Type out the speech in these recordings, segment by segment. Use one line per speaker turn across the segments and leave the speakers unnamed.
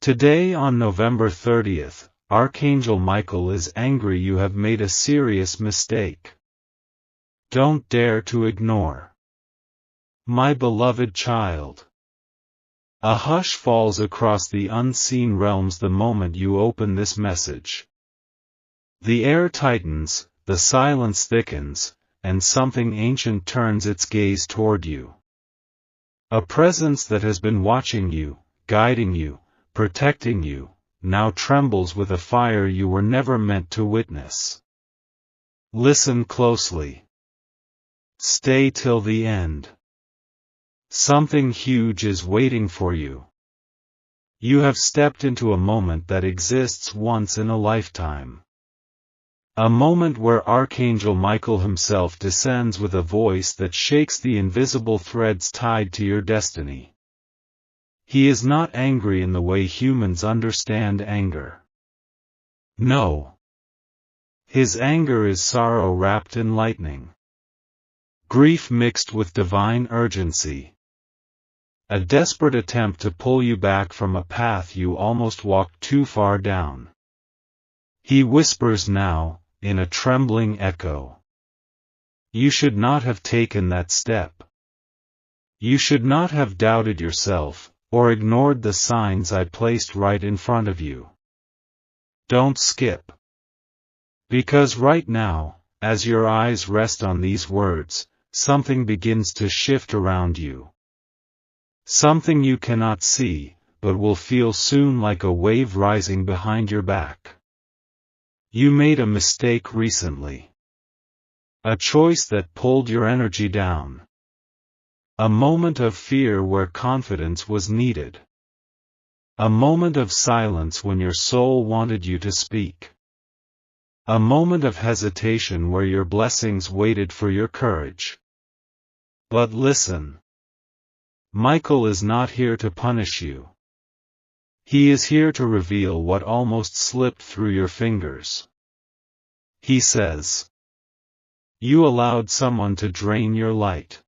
Today on November 30th, Archangel Michael is angry you have made a serious mistake. Don't dare to ignore. My beloved child. A hush falls across the unseen realms the moment you open this message. The air tightens, the silence thickens, and something ancient turns its gaze toward you. A presence that has been watching you, guiding you, protecting you, now trembles with a fire you were never meant to witness. Listen closely. Stay till the end. Something huge is waiting for you. You have stepped into a moment that exists once in a lifetime. A moment where Archangel Michael himself descends with a voice that shakes the invisible threads tied to your destiny. He is not angry in the way humans understand anger. No. His anger is sorrow wrapped in lightning. Grief mixed with divine urgency. A desperate attempt to pull you back from a path you almost walked too far down. He whispers now, in a trembling echo. You should not have taken that step. You should not have doubted yourself, or ignored the signs I placed right in front of you. Don't skip. Because right now, as your eyes rest on these words, something begins to shift around you. Something you cannot see, but will feel soon like a wave rising behind your back. You made a mistake recently. A choice that pulled your energy down. A moment of fear where confidence was needed. A moment of silence when your soul wanted you to speak. A moment of hesitation where your blessings waited for your courage. But listen. Michael is not here to punish you. He is here to reveal what almost slipped through your fingers. He says, you allowed someone to drain your light.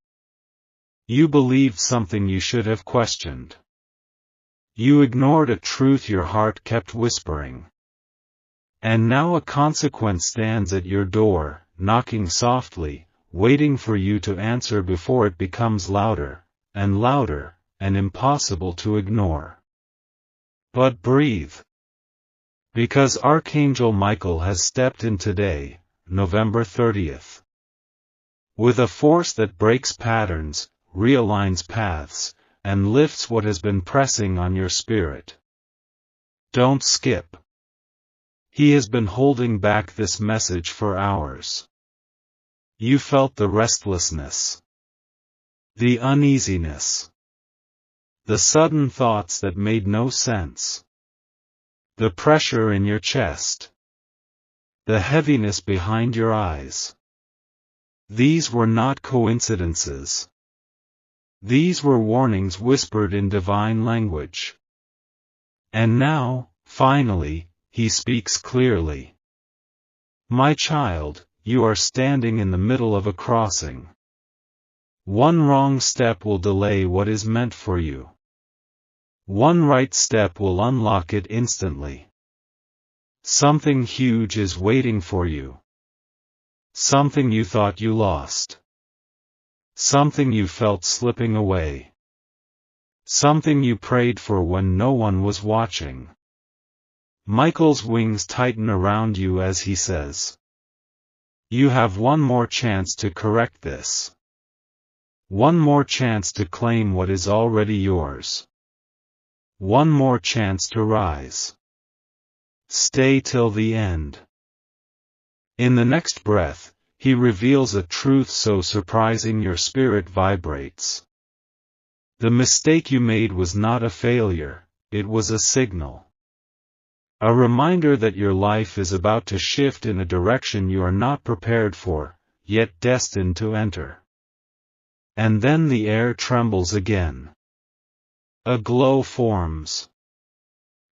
You believed something you should have questioned. You ignored a truth your heart kept whispering. And now a consequence stands at your door, knocking softly, waiting for you to answer before it becomes louder, and impossible to ignore. But breathe. Because Archangel Michael has stepped in today, November 30th. With a force that breaks patterns, realigns paths, and lifts what has been pressing on your spirit. Don't skip. He has been holding back this message for hours. You felt the restlessness. The uneasiness. The sudden thoughts that made no sense. The pressure in your chest. The heaviness behind your eyes. These were not coincidences. These were warnings whispered in divine language. And now, finally, he speaks clearly. My child, you are standing in the middle of a crossing. One wrong step will delay what is meant for you. One right step will unlock it instantly. Something huge is waiting for you. Something you thought you lost. Something you felt slipping away. Something you prayed for when no one was watching. Michael's wings tighten around you as he says, you have one more chance to correct this. One more chance to claim what is already yours. One more chance to rise. Stay till the end. In the next breath, he reveals a truth so surprising your spirit vibrates. The mistake you made was not a failure, it was a signal. A reminder that your life is about to shift in a direction you are not prepared for, yet destined to enter. And then the air trembles again. A glow forms.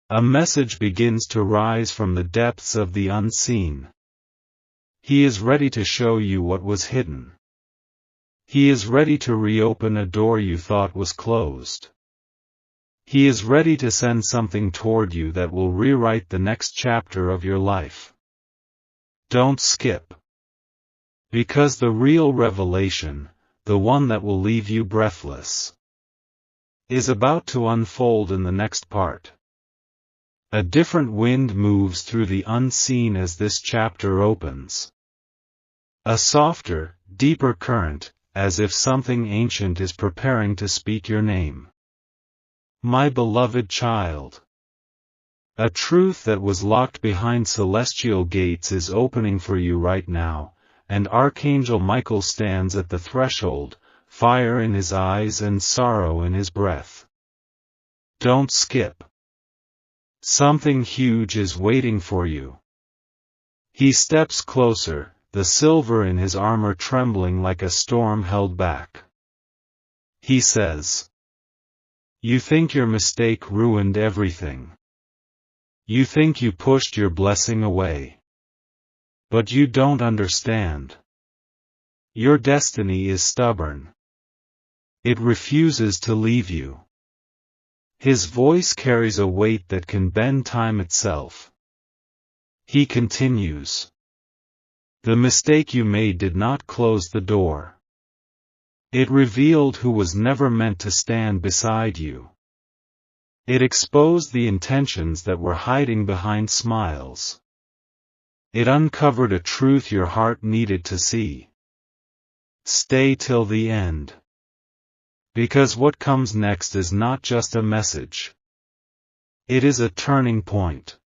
A message begins to rise from the depths of the unseen. He is ready to show you what was hidden. He is ready to reopen a door you thought was closed. He is ready to send something toward you that will rewrite the next chapter of your life. Don't skip. Because the real revelation, the one that will leave you breathless, is about to unfold in the next part. A different wind moves through the unseen as this chapter opens. A softer, deeper current, as if something ancient is preparing to speak your name. My beloved child. A truth that was locked behind celestial gates is opening for you right now, and Archangel Michael stands at the threshold, fire in his eyes and sorrow in his breath. Don't skip. Something huge is waiting for you. He steps closer, the silver in his armor trembling like a storm held back. He says, "You think your mistake ruined everything. You think you pushed your blessing away. But you don't understand. Your destiny is stubborn. It refuses to leave you." His voice carries a weight that can bend time itself. He continues. The mistake you made did not close the door. It revealed who was never meant to stand beside you. It exposed the intentions that were hiding behind smiles. It uncovered a truth your heart needed to see. Stay till the end. Because what comes next is not just a message. It is a turning point.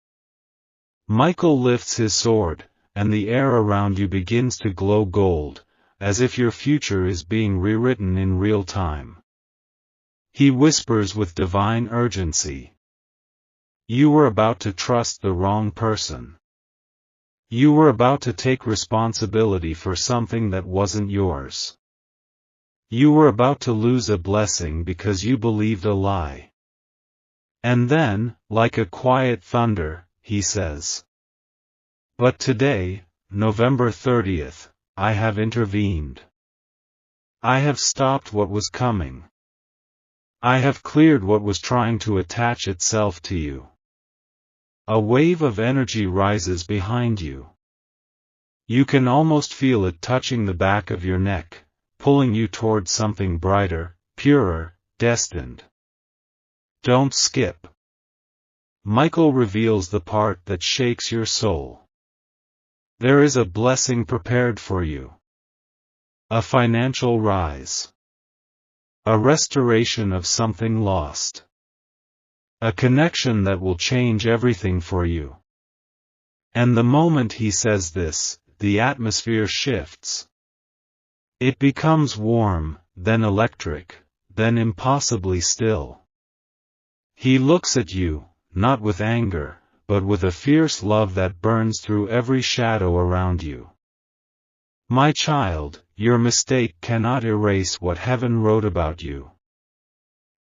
Michael lifts his sword, and the air around you begins to glow gold, as if your future is being rewritten in real time. He whispers with divine urgency. You were about to trust the wrong person. You were about to take responsibility for something that wasn't yours. You were about to lose a blessing because you believed a lie. And then, like a quiet thunder, he says, "But today, November 30th, I have intervened. I have stopped what was coming. I have cleared what was trying to attach itself to you." A wave of energy rises behind you. You can almost feel it touching the back of your neck, pulling you towards something brighter, purer, destined. Don't skip. Michael reveals the part that shakes your soul. There is a blessing prepared for you. A financial rise. A restoration of something lost. A connection that will change everything for you. And the moment he says this, the atmosphere shifts. It becomes warm, then electric, then impossibly still. He looks at you, not with anger, but with a fierce love that burns through every shadow around you. My child, your mistake cannot erase what heaven wrote about you.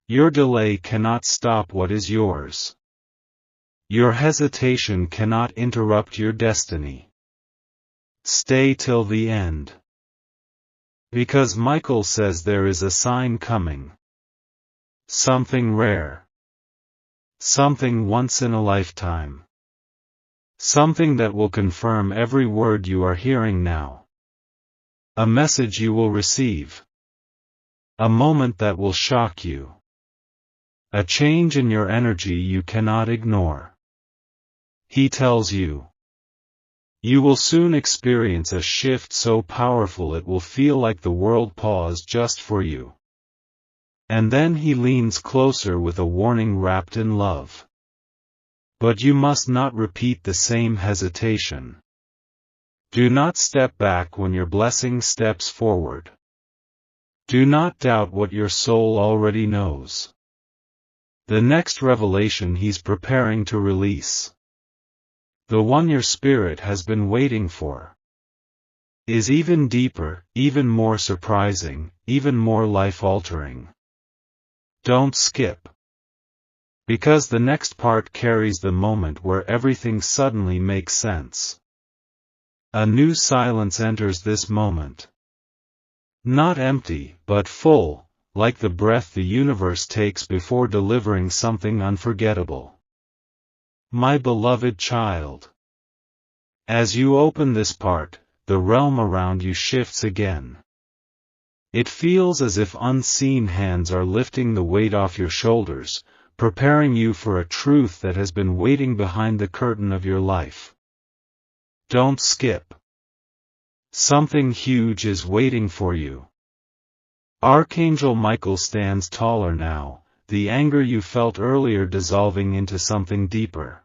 Your delay cannot stop what is yours. Your hesitation cannot interrupt your destiny. Stay till the end. Because Michael says there is a sign coming. Something rare. Something once in a lifetime. Something that will confirm every word you are hearing now. A message you will receive. A moment that will shock you. A change in your energy you cannot ignore. He tells you. You will soon experience a shift so powerful it will feel like the world paused just for you. And then he leans closer with a warning wrapped in love. But you must not repeat the same hesitation. Do not step back when your blessing steps forward. Do not doubt what your soul already knows. The next revelation he's preparing to release, the one your spirit has been waiting for, is even deeper, even more surprising, even more life-altering. Don't skip. Because the next part carries the moment where everything suddenly makes sense. A new silence enters this moment. Not empty, but full, like the breath the universe takes before delivering something unforgettable. My beloved child. As you open this part, the realm around you shifts again. It feels as if unseen hands are lifting the weight off your shoulders, preparing you for a truth that has been waiting behind the curtain of your life. Don't skip. Something huge is waiting for you. Archangel Michael stands taller now, the anger you felt earlier dissolving into something deeper.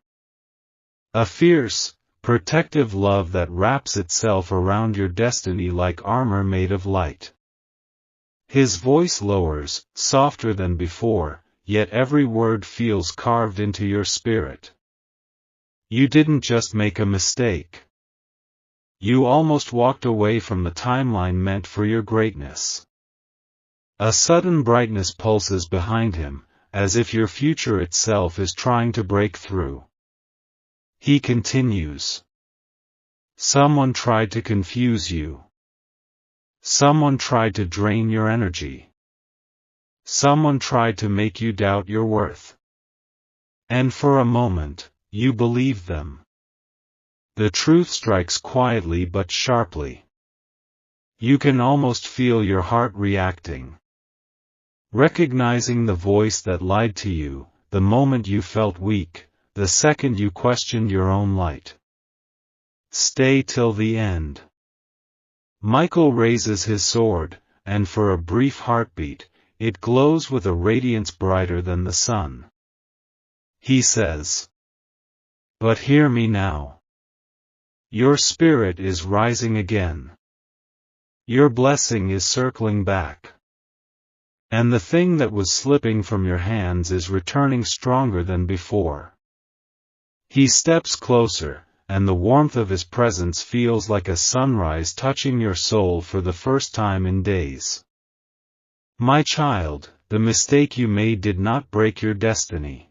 A fierce, protective love that wraps itself around your destiny like armor made of light. His voice lowers, softer than before, yet every word feels carved into your spirit. You didn't just make a mistake. You almost walked away from the timeline meant for your greatness. A sudden brightness pulses behind him, as if your future itself is trying to break through. He continues. Someone tried to confuse you. Someone tried to drain your energy. Someone tried to make you doubt your worth. And for a moment, you believed them. The truth strikes quietly but sharply. You can almost feel your heart reacting. Recognizing the voice that lied to you, the moment you felt weak, the second you questioned your own light. Stay till the end. Michael raises his sword, and for a brief heartbeat, it glows with a radiance brighter than the sun. He says, "But hear me now. Your spirit is rising again. Your blessing is circling back. And the thing that was slipping from your hands is returning stronger than before." He steps closer, and the warmth of his presence feels like a sunrise touching your soul for the first time in days. My child, the mistake you made did not break your destiny.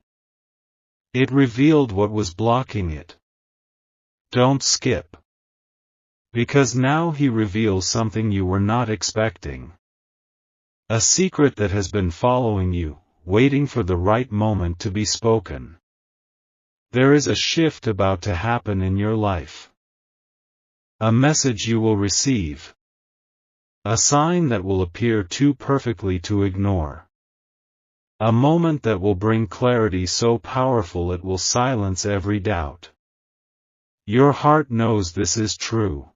It revealed what was blocking it. Don't skip. Because now he reveals something you were not expecting. A secret that has been following you, waiting for the right moment to be spoken. There is a shift about to happen in your life. A message you will receive. A sign that will appear too perfectly to ignore. A moment that will bring clarity so powerful it will silence every doubt. Your heart knows this is true.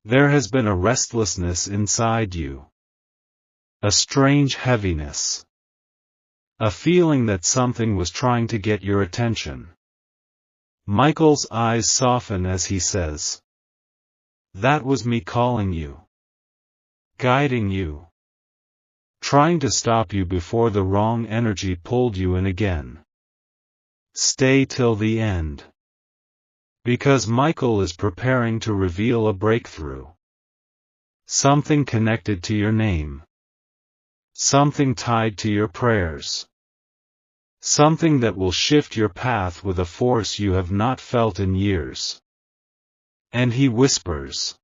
There has been a restlessness inside you. A strange heaviness. A feeling that something was trying to get your attention. Michael's eyes soften as he says, "That was me calling you. Guiding you. Trying to stop you before the wrong energy pulled you in again. Stay till the end. Because Michael is preparing to reveal a breakthrough. Something connected to your name. Something tied to your prayers. Something that will shift your path with a force you have not felt in years." And he whispers,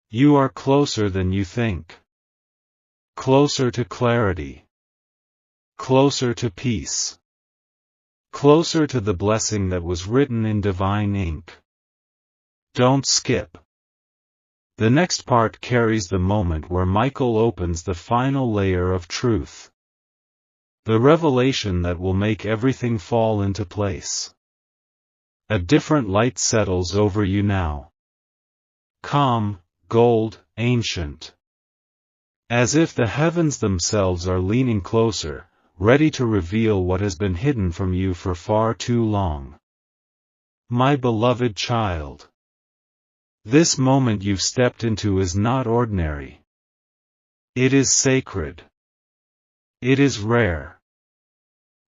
"You are closer than you think. Closer to clarity. Closer to peace. Closer to the blessing that was written in divine ink. Don't skip." The next part carries the moment where Michael opens the final layer of truth. The revelation that will make everything fall into place. A different light settles over you now. Calm, gold, ancient. As if the heavens themselves are leaning closer, ready to reveal what has been hidden from you for far too long. My beloved child. This moment you've stepped into is not ordinary. It is sacred. It is rare.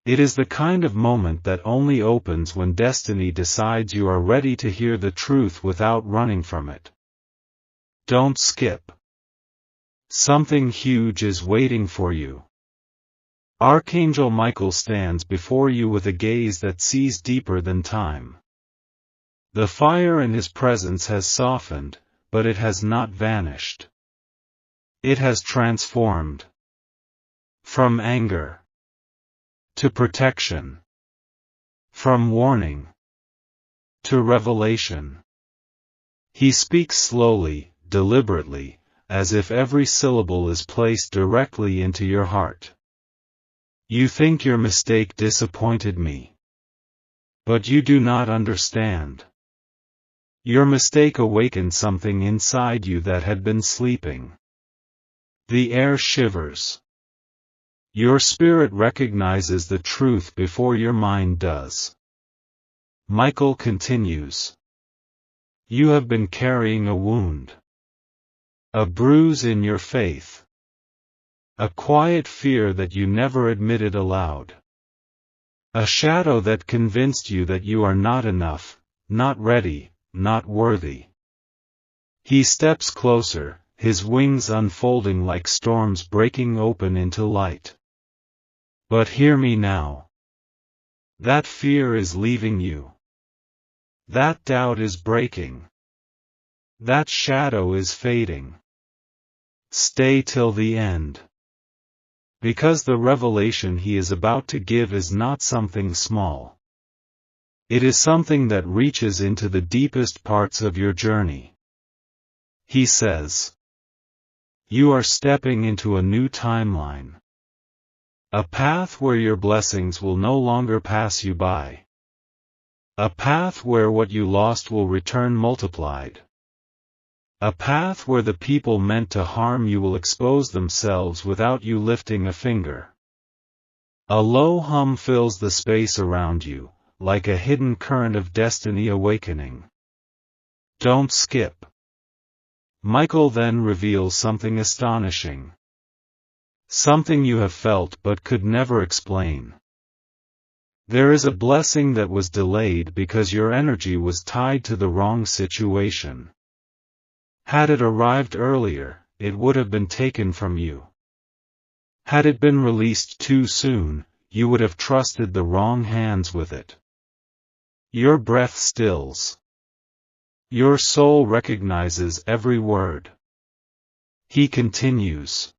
It is the kind of moment that only opens when destiny decides you are ready to hear the truth without running from it. Don't skip. Something huge is waiting for you. Archangel Michael stands before you with a gaze that sees deeper than time. The fire in his presence has softened, but it has not vanished. It has transformed. From anger to protection. From warning to revelation. He speaks slowly, deliberately, as if every syllable is placed directly into your heart. You think your mistake disappointed me. But you do not understand. Your mistake awakened something inside you that had been sleeping. The air shivers. Your spirit recognizes the truth before your mind does. Michael continues. You have been carrying a wound. A bruise in your faith. A quiet fear that you never admitted aloud. A shadow that convinced you that you are not enough, not ready, not worthy. He steps closer, his wings unfolding like storms breaking open into light. But hear me now. That fear is leaving you. That doubt is breaking. That shadow is fading. Stay till the end. Because the revelation he is about to give is not something small. It is something that reaches into the deepest parts of your journey. He says, you are stepping into a new timeline. A path where your blessings will no longer pass you by. A path where what you lost will return multiplied. A path where the people meant to harm you will expose themselves without you lifting a finger. A low hum fills the space around you, like a hidden current of destiny awakening. Don't skip. Michael then reveals something astonishing. Something you have felt but could never explain. There is a blessing that was delayed because your energy was tied to the wrong situation. Had it arrived earlier, it would have been taken from you. Had it been released too soon, you would have trusted the wrong hands with it. Your breath stills. Your soul recognizes every word. He continues.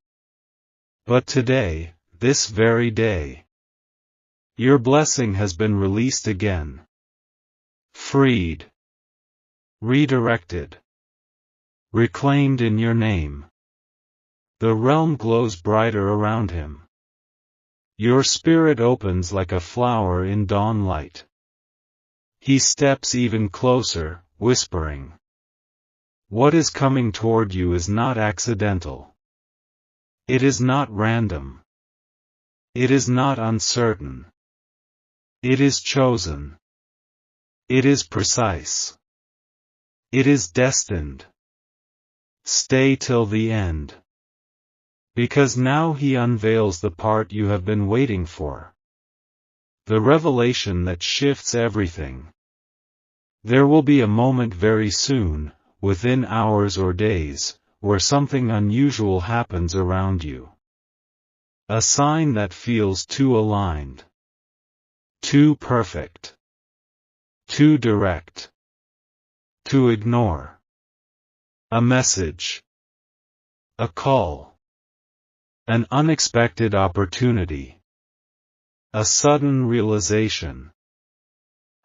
But today, this very day, your blessing has been released again. Freed. Redirected. Reclaimed in your name. The realm glows brighter around him. Your spirit opens like a flower in dawn light. He steps even closer, whispering. What is coming toward you is not accidental. It is not random. It is not uncertain. It is chosen. It is precise. It is destined. Stay till the end. Because now he unveils the part you have been waiting for. The revelation that shifts everything. There will be a moment very soon, within hours or days, where something unusual happens around you. A sign that feels too aligned. Too perfect. Too direct. To ignore. A message. A call. An unexpected opportunity. A sudden realization.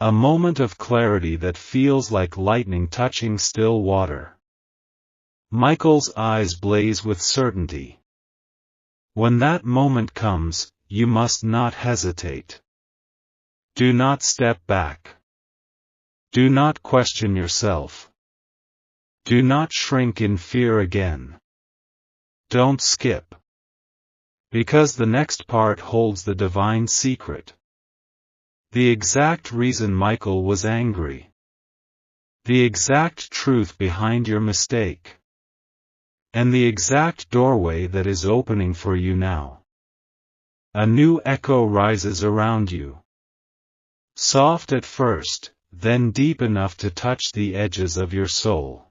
A moment of clarity that feels like lightning touching still water. Michael's eyes blaze with certainty. When that moment comes, you must not hesitate. Do not step back. Do not question yourself. Do not shrink in fear again. Don't skip. Because the next part holds the divine secret. The exact reason Michael was angry. The exact truth behind your mistake. And the exact doorway that is opening for you now. A new echo rises around you. Soft at first, then deep enough to touch the edges of your soul.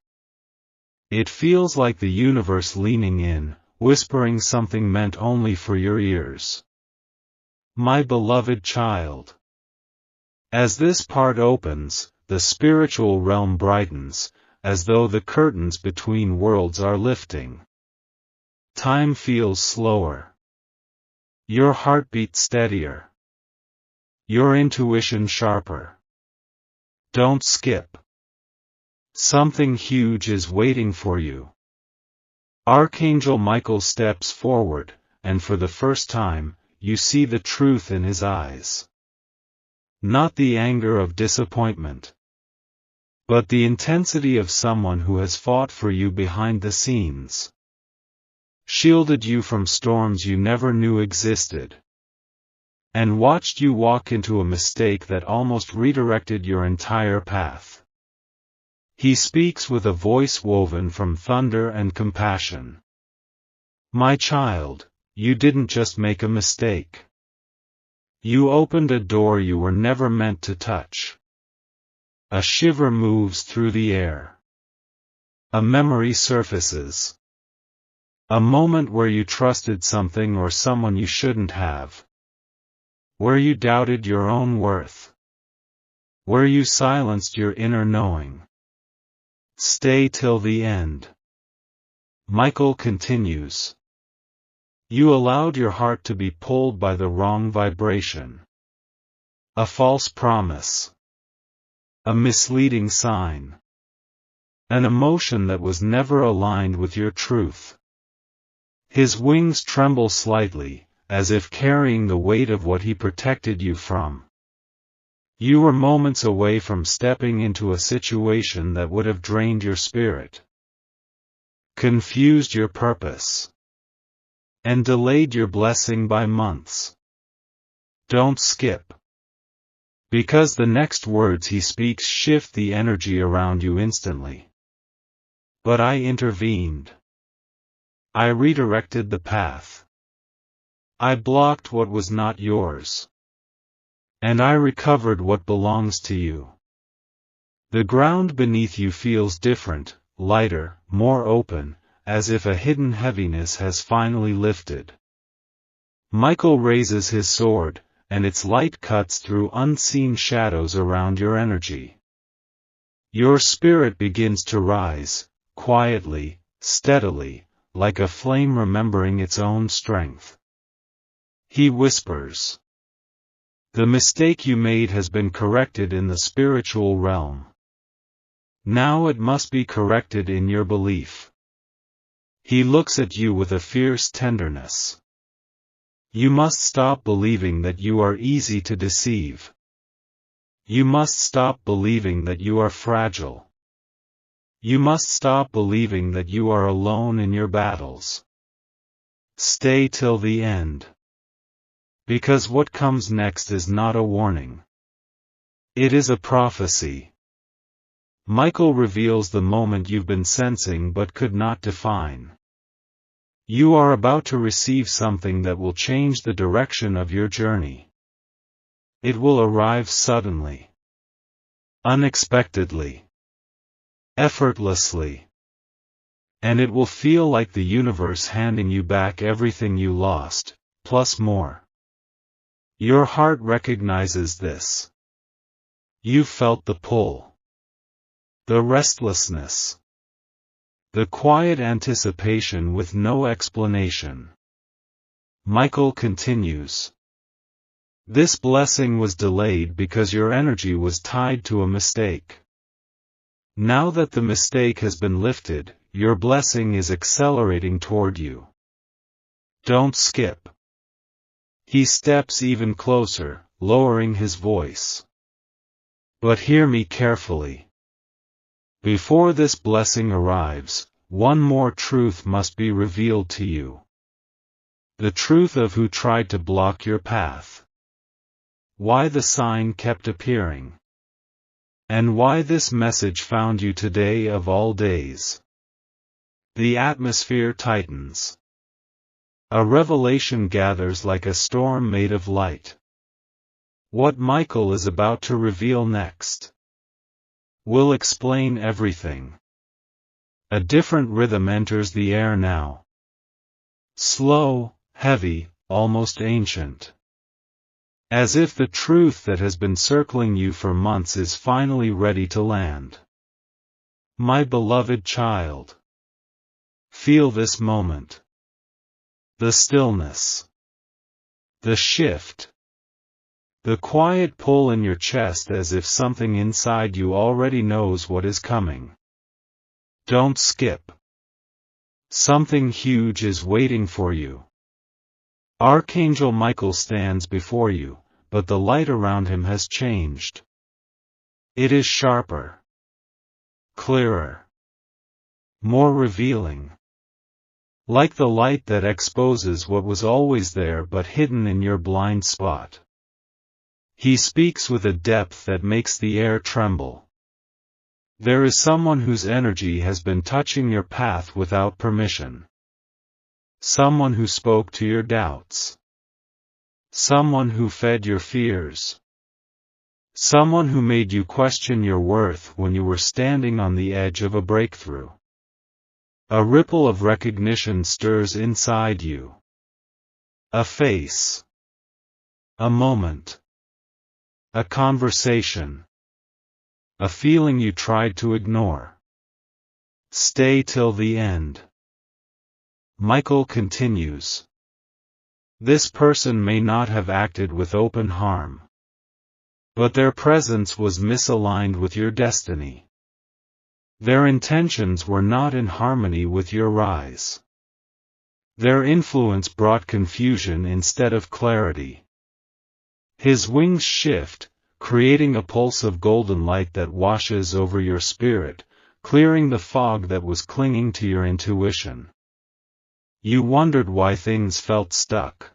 It feels like the universe leaning in, whispering something meant only for your ears. My beloved child. As this part opens, the spiritual realm brightens, as though the curtains between worlds are lifting. Time feels slower. Your heartbeat steadier. Your intuition sharper. Don't skip. Something huge is waiting for you. Archangel Michael steps forward, and for the first time, you see the truth in his eyes. Not the anger of disappointment, but the intensity of someone who has fought for you behind the scenes, shielded you from storms you never knew existed, and watched you walk into a mistake that almost redirected your entire path. He speaks with a voice woven from thunder and compassion. My child, you didn't just make a mistake. You opened a door you were never meant to touch. A shiver moves through the air. A memory surfaces. A moment where you trusted something or someone you shouldn't have. Where you doubted your own worth. Where you silenced your inner knowing. Stay till the end. Michael continues. You allowed your heart to be pulled by the wrong vibration. A false promise. A misleading sign. An emotion that was never aligned with your truth. His wings tremble slightly, as if carrying the weight of what he protected you from. You were moments away from stepping into a situation that would have drained your spirit, confused your purpose, and delayed your blessing by months. Don't skip. Because the next words he speaks shift the energy around you instantly. But I intervened. I redirected the path. I blocked what was not yours. And I recovered what belongs to you. The ground beneath you feels different, lighter, more open, as if a hidden heaviness has finally lifted. Michael raises his sword, and its light cuts through unseen shadows around your energy. Your spirit begins to rise, quietly, steadily, like a flame remembering its own strength. He whispers. The mistake you made has been corrected in the spiritual realm. Now it must be corrected in your belief. He looks at you with a fierce tenderness. You must stop believing that you are easy to deceive. You must stop believing that you are fragile. You must stop believing that you are alone in your battles. Stay till the end. Because what comes next is not a warning. It is a prophecy. Michael reveals the moment you've been sensing but could not define. You are about to receive something that will change the direction of your journey. It will arrive suddenly. Unexpectedly. Effortlessly. And it will feel like the universe handing you back everything you lost, plus more. Your heart recognizes this. You felt the pull. The restlessness. The quiet anticipation with no explanation. Michael continues. This blessing was delayed because your energy was tied to a mistake. Now that the mistake has been lifted, your blessing is accelerating toward you. Don't skip. He steps even closer, lowering his voice. But hear me carefully. Before this blessing arrives, one more truth must be revealed to you. The truth of who tried to block your path. Why the sign kept appearing. And why this message found you today of all days. The atmosphere tightens. A revelation gathers like a storm made of light. What Michael is about to reveal next will explain everything. A different rhythm enters the air now. Slow, heavy, almost ancient. As if the truth that has been circling you for months is finally ready to land. My beloved child. Feel this moment. The stillness. The shift. The quiet pull in your chest as if something inside you already knows what is coming. Don't skip. Something huge is waiting for you. Archangel Michael stands before you, but the light around him has changed. It is sharper, clearer, more revealing. Like the light that exposes what was always there but hidden in your blind spot. He speaks with a depth that makes the air tremble. There is someone whose energy has been touching your path without permission. Someone who spoke to your doubts. Someone who fed your fears. Someone who made you question your worth when you were standing on the edge of a breakthrough. A ripple of recognition stirs inside you. A face. A moment. A conversation. A feeling you tried to ignore. Stay till the end. Michael continues. This person may not have acted with open harm. But their presence was misaligned with your destiny. Their intentions were not in harmony with your rise. Their influence brought confusion instead of clarity. His wings shift, creating a pulse of golden light that washes over your spirit, clearing the fog that was clinging to your intuition. You wondered why things felt stuck.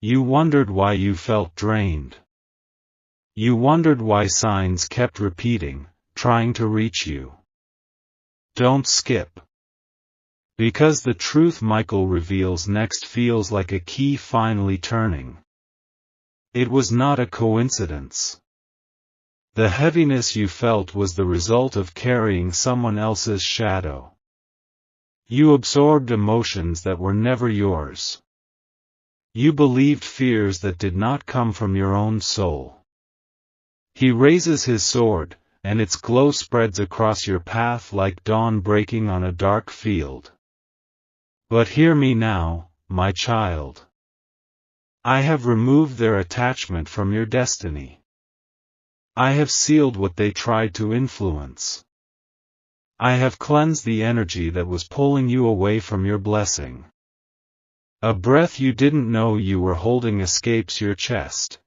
You wondered why you felt drained. You wondered why signs kept repeating, trying to reach you. Don't skip. Because the truth Michael reveals next feels like a key finally turning. It was not a coincidence. The heaviness you felt was the result of carrying someone else's shadow. You absorbed emotions that were never yours. You believed fears that did not come from your own soul. He raises his sword, and its glow spreads across your path like dawn breaking on a dark field. But hear me now, my child. I have removed their attachment from your destiny. I have sealed what they tried to influence. I have cleansed the energy that was pulling you away from your blessing. A breath you didn't know you were holding escapes your chest.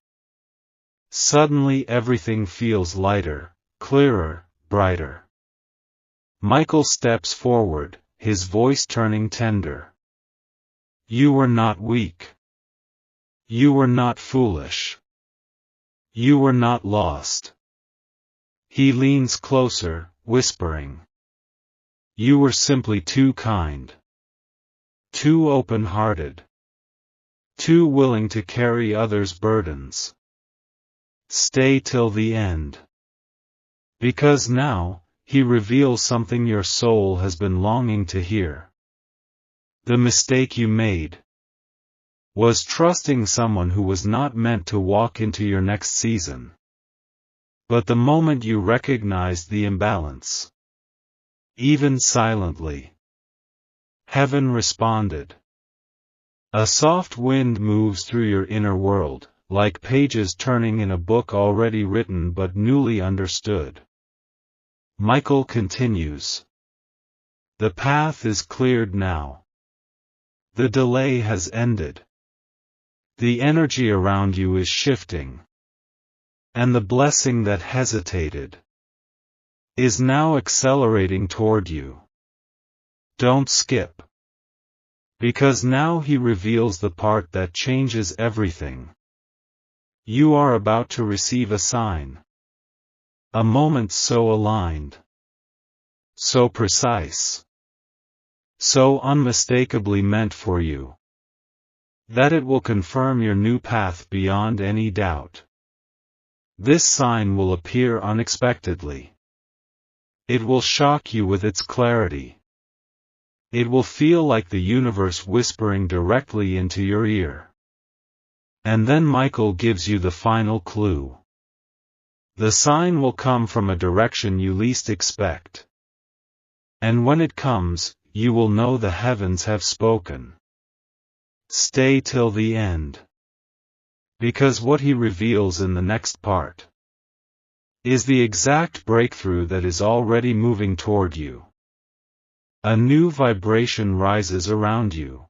Suddenly everything feels lighter, clearer, brighter. Michael steps forward, his voice turning tender. You were not weak. You were not foolish. You were not lost. He leans closer, whispering. You were simply too kind. Too open-hearted. Too willing to carry others' burdens. Stay till the end. Because now, he reveals something your soul has been longing to hear. The mistake you made was trusting someone who was not meant to walk into your next season. But the moment you recognized the imbalance, even silently, heaven responded. A soft wind moves through your inner world, like pages turning in a book already written but newly understood. Michael continues. The path is cleared now. The delay has ended. The energy around you is shifting. And the blessing that hesitated is now accelerating toward you. Don't skip. Because now he reveals the part that changes everything. You are about to receive a sign. A moment so aligned. So precise. So unmistakably meant for you. That it will confirm your new path beyond any doubt. This sign will appear unexpectedly. It will shock you with its clarity. It will feel like the universe whispering directly into your ear. And then Michael gives you the final clue. The sign will come from a direction you least expect. And when it comes, you will know the heavens have spoken. Stay till the end. Because what he reveals in the next part is the exact breakthrough that is already moving toward you. A new vibration rises around you.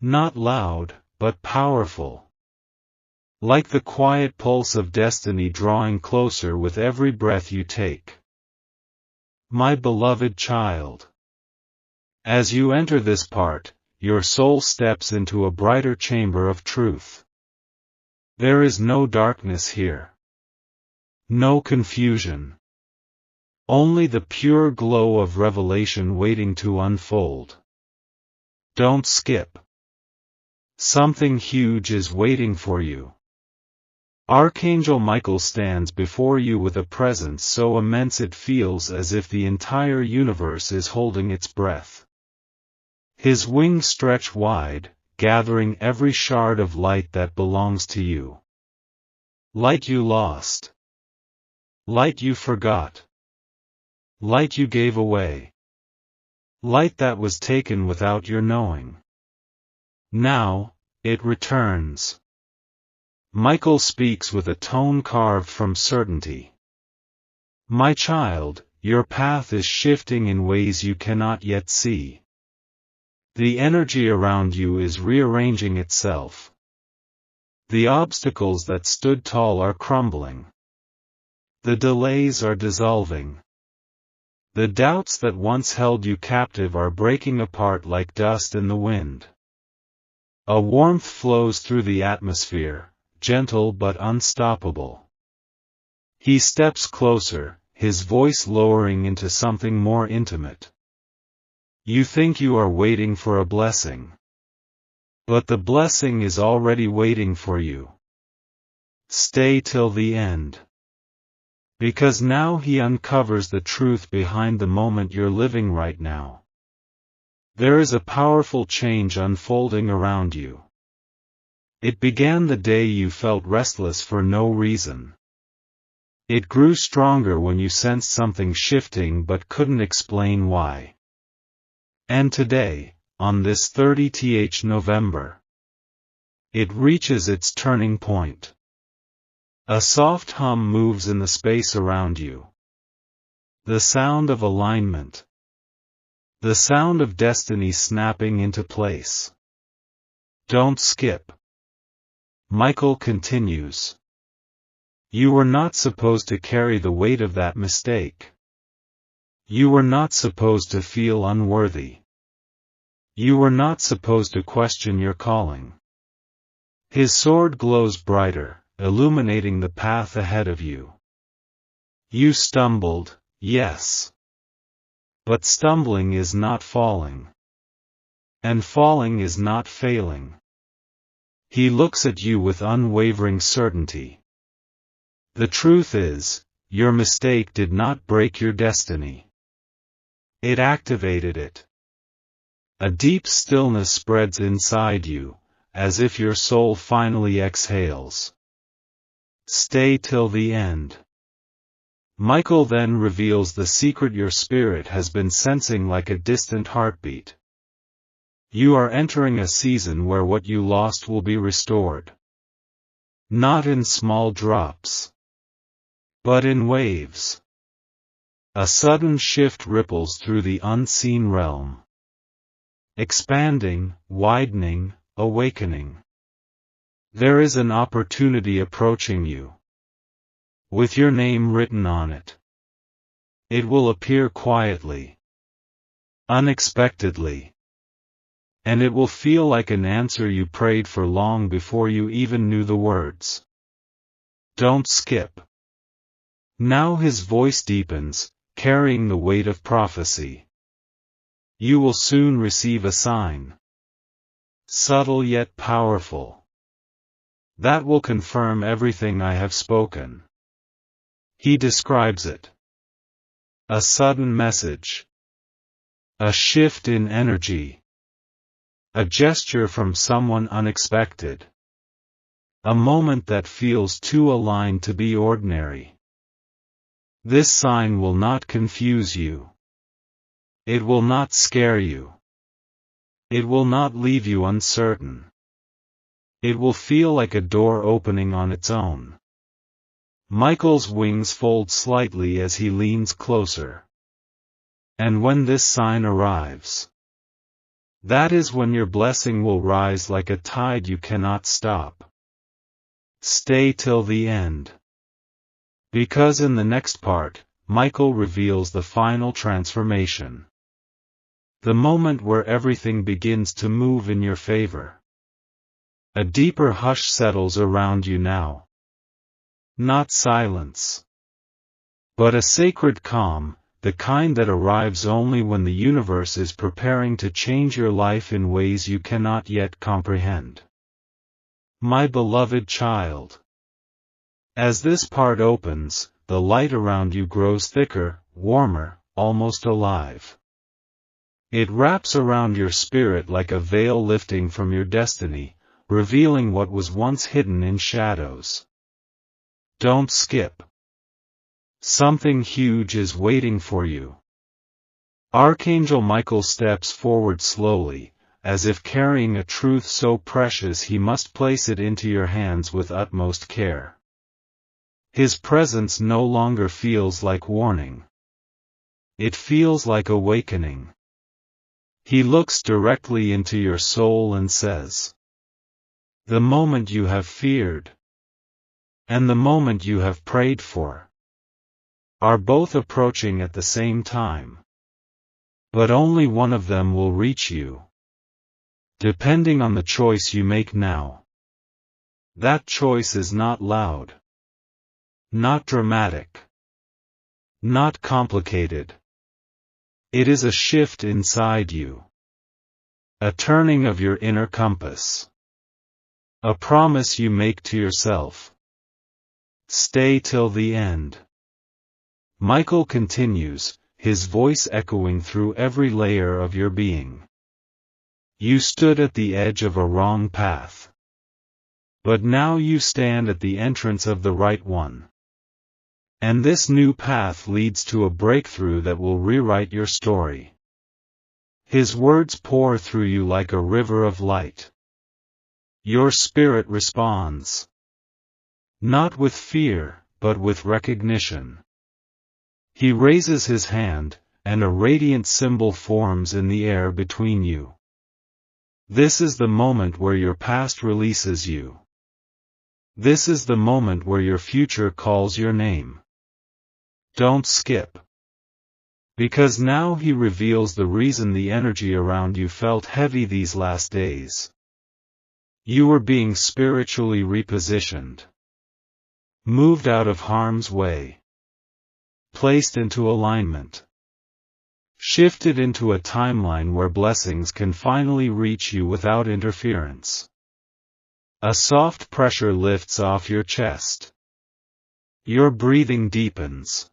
Not loud, but powerful. Like the quiet pulse of destiny drawing closer with every breath you take. My beloved child. As you enter this part, your soul steps into a brighter chamber of truth. There is no darkness here. No confusion. Only the pure glow of revelation waiting to unfold. Don't skip. Something huge is waiting for you. Archangel Michael stands before you with a presence so immense it feels as if the entire universe is holding its breath. His wings stretch wide, gathering every shard of light that belongs to you. Light you lost. Light you forgot. Light you gave away. Light that was taken without your knowing. Now, it returns. Michael speaks with a tone carved from certainty. My child, your path is shifting in ways you cannot yet see. The energy around you is rearranging itself. The obstacles that stood tall are crumbling. The delays are dissolving. The doubts that once held you captive are breaking apart like dust in the wind. A warmth flows through the atmosphere, gentle but unstoppable. He steps closer, his voice lowering into something more intimate. You think you are waiting for a blessing. But the blessing is already waiting for you. Stay till the end. Because now he uncovers the truth behind the moment you're living right now. There is a powerful change unfolding around you. It began the day you felt restless for no reason. It grew stronger when you sensed something shifting but couldn't explain why. And today, on this 30th November, it reaches its turning point. A soft hum moves in the space around you. The sound of alignment. The sound of destiny snapping into place. Don't skip. Michael continues. You were not supposed to carry the weight of that mistake. You were not supposed to feel unworthy. You were not supposed to question your calling. His sword glows brighter, illuminating the path ahead of you. You stumbled, yes. But stumbling is not falling. And falling is not failing. He looks at you with unwavering certainty. The truth is, your mistake did not break your destiny. It activated it. A deep stillness spreads inside you, as if your soul finally exhales. Stay till the end. Michael then reveals the secret your spirit has been sensing like a distant heartbeat. You are entering a season where what you lost will be restored. Not in small drops, but in waves. A sudden shift ripples through the unseen realm. Expanding, widening, awakening. There is an opportunity approaching you. With your name written on it. It will appear quietly. Unexpectedly. And it will feel like an answer you prayed for long before you even knew the words. Don't skip. Now his voice deepens, carrying the weight of prophecy. You will soon receive a sign. Subtle yet powerful. That will confirm everything I have spoken. He describes it. A sudden message. A shift in energy. A gesture from someone unexpected. A moment that feels too aligned to be ordinary. This sign will not confuse you. It will not scare you. It will not leave you uncertain. It will feel like a door opening on its own. Michael's wings fold slightly as he leans closer. And when this sign arrives, that is when your blessing will rise like a tide you cannot stop. Stay till the end. Because in the next part, Michael reveals the final transformation. The moment where everything begins to move in your favor. A deeper hush settles around you now. Not silence, but a sacred calm, the kind that arrives only when the universe is preparing to change your life in ways you cannot yet comprehend. My beloved child. As this part opens, the light around you grows thicker, warmer, almost alive. It wraps around your spirit like a veil lifting from your destiny, revealing what was once hidden in shadows. Don't skip. Something huge is waiting for you. Archangel Michael steps forward slowly, as if carrying a truth so precious he must place it into your hands with utmost care. His presence no longer feels like warning. It feels like awakening. He looks directly into your soul and says, "The moment you have feared, and the moment you have prayed for, are both approaching at the same time. But only one of them will reach you, depending on the choice you make now. That choice is not loud, not dramatic, not complicated. It is a shift inside you, a turning of your inner compass, a promise you make to yourself. Stay till the end." Michael continues, his voice echoing through every layer of your being. You stood at the edge of a wrong path. But now you stand at the entrance of the right one. And this new path leads to a breakthrough that will rewrite your story. His words pour through you like a river of light. Your spirit responds. Not with fear, but with recognition. He raises his hand, and a radiant symbol forms in the air between you. This is the moment where your past releases you. This is the moment where your future calls your name. Don't skip. Because now he reveals the reason the energy around you felt heavy these last days. You were being spiritually repositioned. Moved out of harm's way. Placed into alignment. Shifted into a timeline where blessings can finally reach you without interference. A soft pressure lifts off your chest. Your breathing deepens.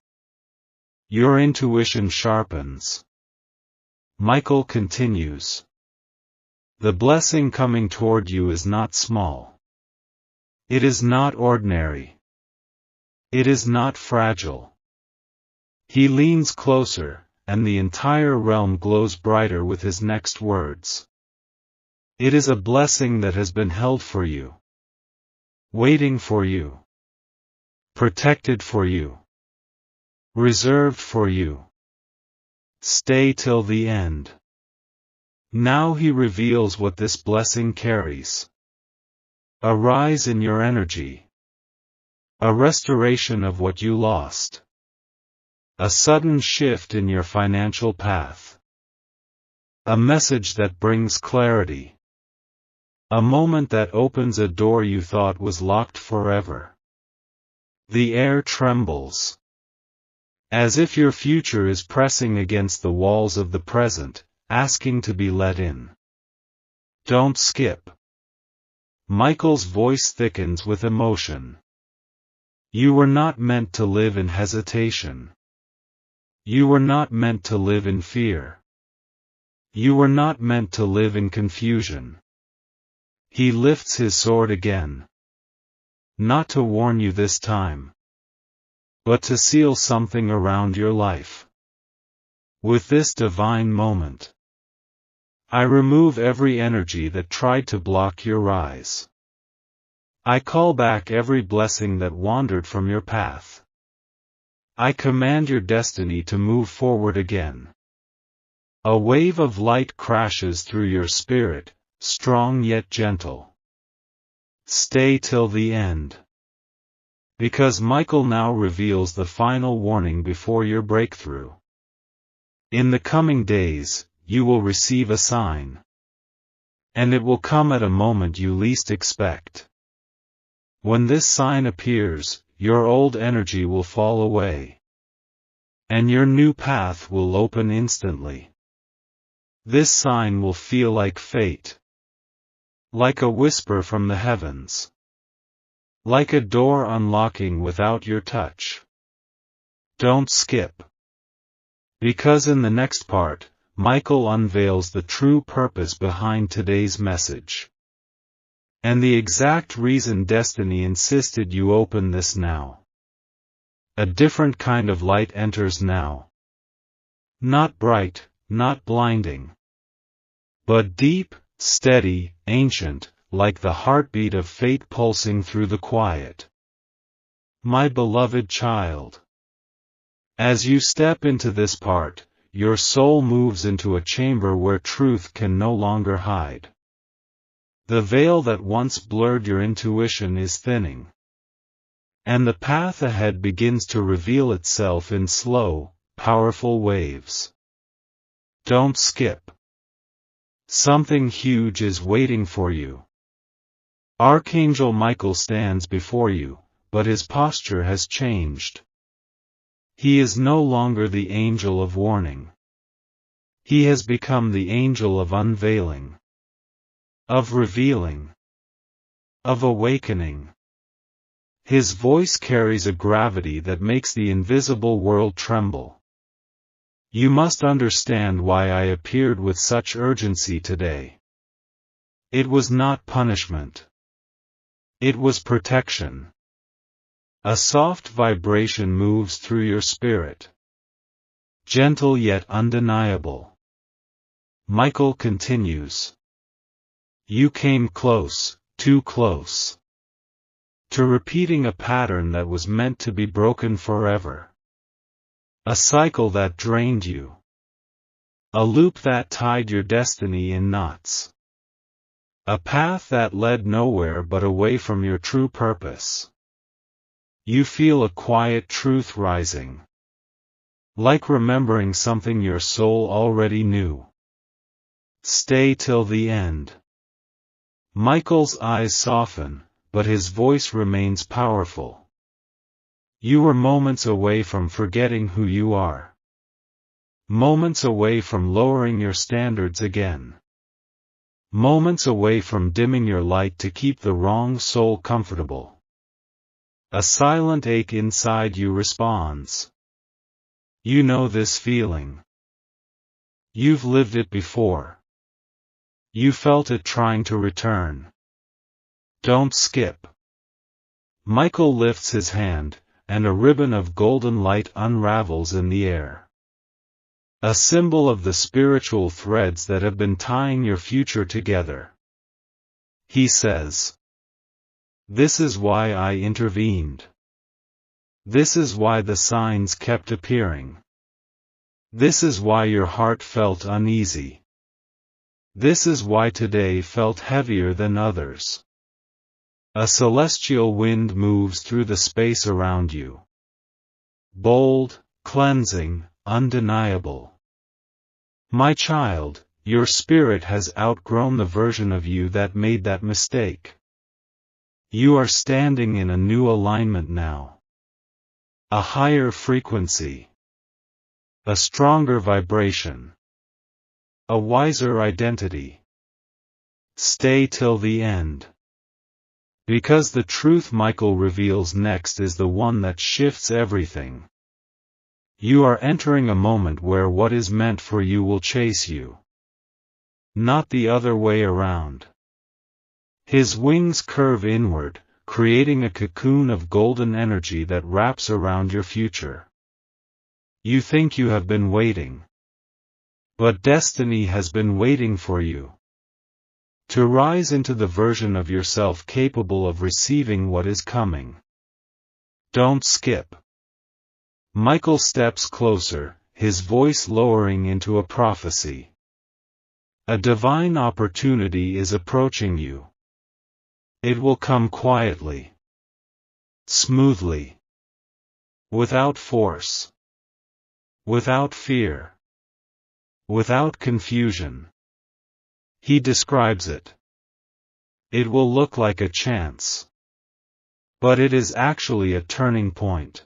Your intuition sharpens. Michael continues. The blessing coming toward you is not small. It is not ordinary. It is not fragile. He leans closer, and the entire realm glows brighter with his next words. It is a blessing that has been held for you. Waiting for you. Protected for you. Reserved for you. Stay till the end. Now he reveals what this blessing carries. A rise in your energy. A restoration of what you lost. A sudden shift in your financial path. A message that brings clarity. A moment that opens a door you thought was locked forever. The air trembles. As if your future is pressing against the walls of the present, asking to be let in. Don't skip. Michael's voice thickens with emotion. You were not meant to live in hesitation. You were not meant to live in fear. You were not meant to live in confusion. He lifts his sword again. Not to warn you this time, but to seal something around your life. With this divine moment, I remove every energy that tried to block your rise. I call back every blessing that wandered from your path. I command your destiny to move forward again. A wave of light crashes through your spirit, strong yet gentle. Stay till the end. Because Michael now reveals the final warning before your breakthrough. In the coming days, you will receive a sign. And it will come at a moment you least expect. When this sign appears, your old energy will fall away. And your new path will open instantly. This sign will feel like fate. Like a whisper from the heavens. Like a door unlocking without your touch. Don't skip. Because in the next part, Michael unveils the true purpose behind today's message. And the exact reason destiny insisted you open this now. A different kind of light enters now. Not bright, not blinding. But deep, steady, ancient, like the heartbeat of fate pulsing through the quiet. My beloved child. As you step into this part, your soul moves into a chamber where truth can no longer hide. The veil that once blurred your intuition is thinning. And the path ahead begins to reveal itself in slow, powerful waves. Don't skip. Something huge is waiting for you. Archangel Michael stands before you, but his posture has changed. He is no longer the angel of warning. He has become the angel of unveiling. Of revealing. Of awakening. His voice carries a gravity that makes the invisible world tremble. You must understand why I appeared with such urgency today. It was not punishment. It was protection. A soft vibration moves through your spirit. Gentle yet undeniable. Michael continues. You came close, too close. To repeating a pattern that was meant to be broken forever. A cycle that drained you. A loop that tied your destiny in knots. A path that led nowhere but away from your true purpose. You feel a quiet truth rising. Like remembering something your soul already knew. Stay till the end. Michael's eyes soften, but his voice remains powerful. You were moments away from forgetting who you are. Moments away from lowering your standards again. Moments away from dimming your light to keep the wrong soul comfortable. A silent ache inside you responds. You know this feeling. You've lived it before. You felt it trying to return. Don't skip. Michael lifts his hand, and a ribbon of golden light unravels in the air. A symbol of the spiritual threads that have been tying your future together. He says, this is why I intervened. This is why the signs kept appearing. This is why your heart felt uneasy. This is why today felt heavier than others. A celestial wind moves through the space around you. Bold, cleansing, undeniable. My child, your spirit has outgrown the version of you that made that mistake. You are standing in a new alignment now. A higher frequency. A stronger vibration. A wiser identity. Stay till the end. Because the truth Michael reveals next is the one that shifts everything. You are entering a moment where what is meant for you will chase you. Not the other way around. His wings curve inward, creating a cocoon of golden energy that wraps around your future. You think you have been waiting. But destiny has been waiting for you. To rise into the version of yourself capable of receiving what is coming. Don't skip. Michael steps closer, his voice lowering into a prophecy. A divine opportunity is approaching you. It will come quietly, smoothly, without force, without fear, without confusion. He describes it. It will look like a chance. But it is actually a turning point.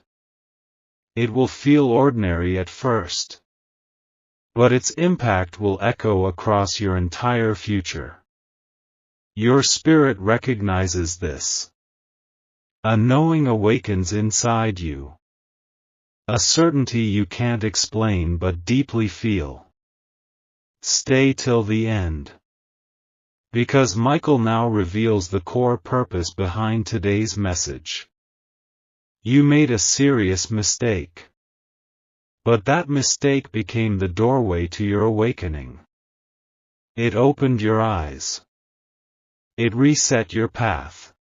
It will feel ordinary at first. But its impact will echo across your entire future. Your spirit recognizes this. A knowing awakens inside you. A certainty you can't explain but deeply feel. Stay till the end. Because Michael now reveals the core purpose behind today's message. You made a serious mistake. But that mistake became the doorway to your awakening. It opened your eyes. It reset your path.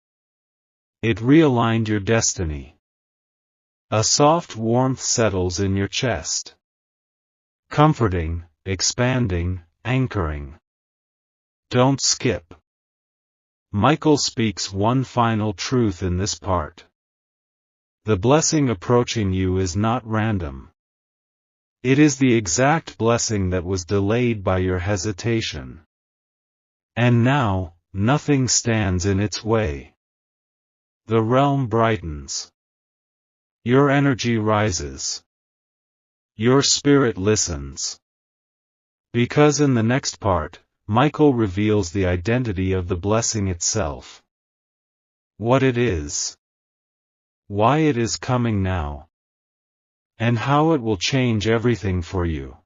It realigned your destiny. A soft warmth settles in your chest. Comforting, expanding, anchoring. Don't skip. Michael speaks one final truth in this part. The blessing approaching you is not random. It is the exact blessing that was delayed by your hesitation. And now, nothing stands in its way. The realm brightens. Your energy rises. Your spirit listens. Because in the next part, Michael reveals the identity of the blessing itself. What it is. Why it is coming now. And how it will change everything for you.